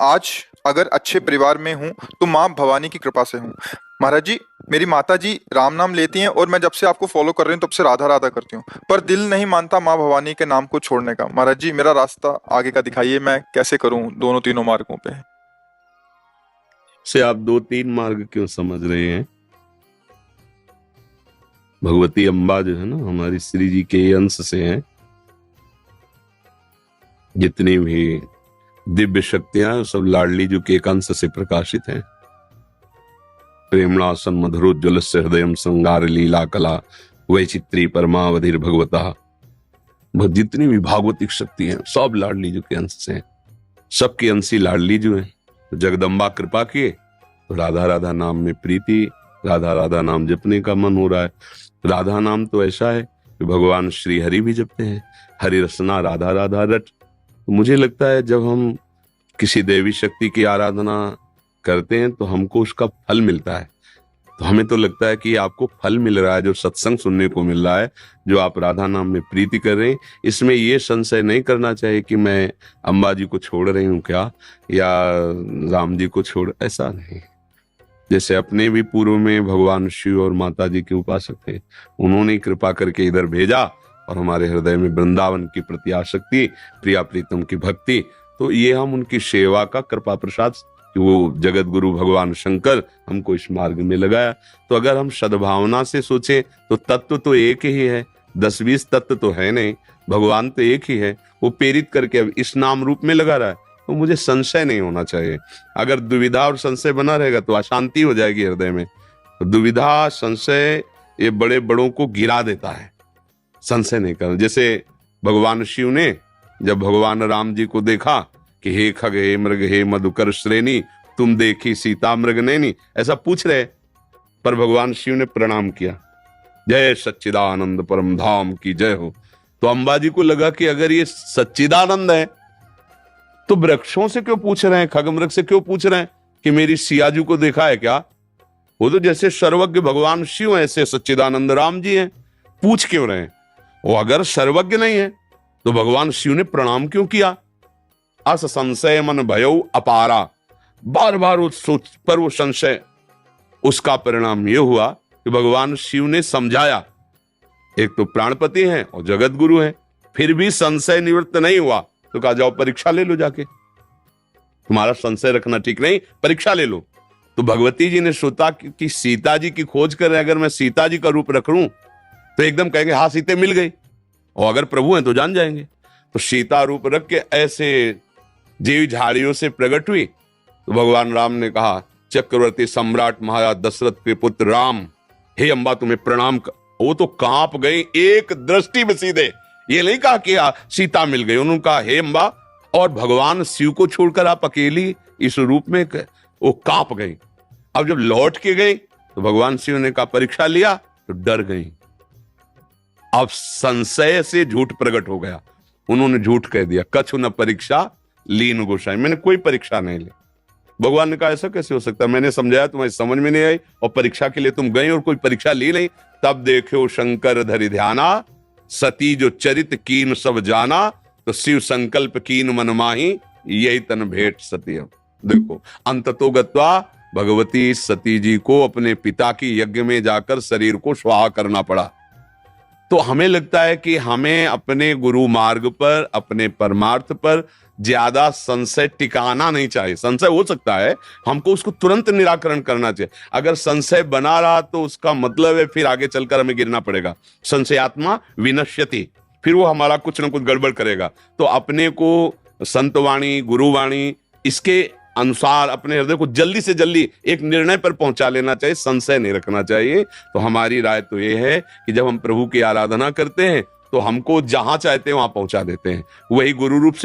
आज अगर अच्छे परिवार में हूँ तो माँ भवानी की कृपा से हूँ। महाराज जी, मेरी माता जी राम नाम लेती हैं और मैं जब से आपको फॉलो कर रही हूँ तब से राधा राधा करती हूँ, पर दिल नहीं मानता माँ भवानी के नाम को छोड़ने का। महाराज जी, मेरा रास्ता आगे का दिखाइए, मैं कैसे करूँ दोनों तीनों मार्गों पे। से आप दो तीन मार्ग क्यों समझ रहे हैं? भगवती अम्बा जो है ना, हमारी श्री जी के अंश से हैं। जितनी भी दिव्य शक्तियां सब लाडली जी के एक अंश से प्रकाशित हैं। प्रेमणासन मधुरोज्ज्वल से हृदय श्रृंगार लीला कला वैचित्री परमावधिर भगवता। जितनी भी भागवतिक शक्ति हैं सब लाडली जी के अंश से हैं। सबके अंशी लाडली जी हैं। तो जगदम्बा कृपा किए तो राधा राधा नाम में प्रीति, राधा राधा नाम जपने का मन हो रहा है। राधा नाम तो ऐसा है कि भगवान श्री हरि भी जपते हैं, हरि रसना राधा राधा रट। तो मुझे लगता है जब हम किसी देवी शक्ति की आराधना करते हैं तो हमको उसका फल मिलता है। तो हमें तो लगता है कि आपको फल मिल रहा है, जो सत्संग सुनने को मिल रहा है, जो आप राधा नाम में प्रीति कर रहे हैं। इसमें ये संशय नहीं करना चाहिए कि मैं अम्बा जी को छोड़ रही हूँ क्या, या राम जी को छोड़, ऐसा नहीं। जैसे अपने भी पूर्व में भगवान शिव और माता जी के उपासक थे, उन्होंने कृपा करके इधर भेजा और हमारे हृदय में वृंदावन की प्रति आसक्ति, प्रिया प्रीतम की भक्ति। तो ये हम उनकी सेवा का कृपा प्रसाद कि वो जगत गुरु भगवान शंकर हमको इस मार्ग में लगाया। तो अगर हम सद्भावना से सोचें तो तत्व तो एक ही है, 10-20 तत्व तो है नहीं, भगवान तो एक ही है। वो प्रेरित करके अब इस नाम रूप में लगा रहा है, तो मुझे संशय नहीं होना चाहिए। अगर दुविधा और संशय बना रहेगा तो अशांति हो जाएगी हृदय में। तो दुविधा संशय ये बड़े बड़ों को गिरा देता है। संशय नहीं करना। जैसे भगवान शिव ने जब भगवान राम जी को देखा कि हे खग हे मृग हे मधुकर श्रेणी, तुम देखी सीता मृग नैनी, ऐसा पूछ रहे, पर भगवान शिव ने प्रणाम किया, जय सच्चिदानंद परम धाम की जय हो। तो अम्बा जी को लगा कि अगर ये सच्चिदानंद है तो वृक्षों से क्यों पूछ रहे हैं, खग मृग से क्यों पूछ रहे हैं कि मेरी सियाजू को देखा है क्या? वो तो जैसे सर्वज्ञ भगवान शिव है, ऐसे सच्चिदानंद राम जी हैं, पूछ क्यों रहे हैं? वो अगर सर्वज्ञ नहीं है तो भगवान शिव ने प्रणाम क्यों किया? अस संशय मन भयौ अपारा। बार बार उस सोच पर वो संशय, उसका परिणाम ये हुआ कि भगवान शिव ने समझाया, एक तो प्राणपति हैं और जगत गुरु हैं, फिर भी संशय निवृत्त नहीं हुआ। तो कहा जाओ परीक्षा ले लो, जाके तुम्हारा संशय रखना ठीक नहीं, परीक्षा ले लो। तो भगवती जी ने सोचा कि सीता जी की खोज कर रहे, अगर मैं सीता जी का रूप रख लूं तो एकदम कहेंगे हाँ सीते मिल गई, और अगर प्रभु हैं तो जान जाएंगे। तो सीता रूप रख के ऐसे जीव झाड़ियों से प्रकट हुई। तो भगवान राम ने कहा, चक्रवर्ती सम्राट महाराज दशरथ के पुत्र राम, हे अम्बा तुम्हें प्रणाम कर। वो तो कांप गई एक दृष्टि में सीधे। ये नहीं कहा कि सीता मिल गई, उन्होंने कहा हे अम्बा, और भगवान शिव को छोड़कर आप अकेली इस रूप में, वो कांप गई। अब जब लौट के गई तो भगवान शिव ने कहा परीक्षा लिया, तो डर गई। अब संशय से झूठ प्रकट हो गया, उन्होंने झूठ कह दिया, कछु न परीक्षा लीन गोसाई, मैंने कोई परीक्षा नहीं ली। भगवान ने कहा ऐसा कैसे हो सकता है, मैंने समझाया तुम्हें समझ में नहीं आई, और परीक्षा के लिए तुम गई और कोई परीक्षा ली नहीं। तब देखो शंकर धरि ध्याना, सती जो चरित कीन सब जाना, तो शिव संकल्प कीन मन माही, यही तन भेंट सती। देखो अंततो गत्वा भगवती सती जी को अपने पिता की यज्ञ में जाकर शरीर को स्वाहा करना पड़ा। तो हमें लगता है कि हमें अपने गुरु मार्ग पर, अपने परमार्थ पर ज्यादा संशय टिकाना नहीं चाहिए। संशय हो सकता है, हमको उसको तुरंत निराकरण करना चाहिए। अगर संशय बना रहा तो उसका मतलब है फिर आगे चलकर हमें गिरना पड़ेगा। संशयात्मा विनश्यति, फिर वो हमारा कुछ ना कुछ गड़बड़ करेगा। तो अपने को संतवाणी, गुरुवाणी, इसके अनुसार अपने हृदय को जल्दी से जल्दी एक निर्णय पर पहुंचा लेना चाहिए, संशय नहीं रखना चाहिए। तो हमारी राय तो ये है कि जब हम प्रभु की आराधना करते हैं तो हमको जहां चाहते हैं वहां पहुंचा देते हैं। वही गुरु रूप से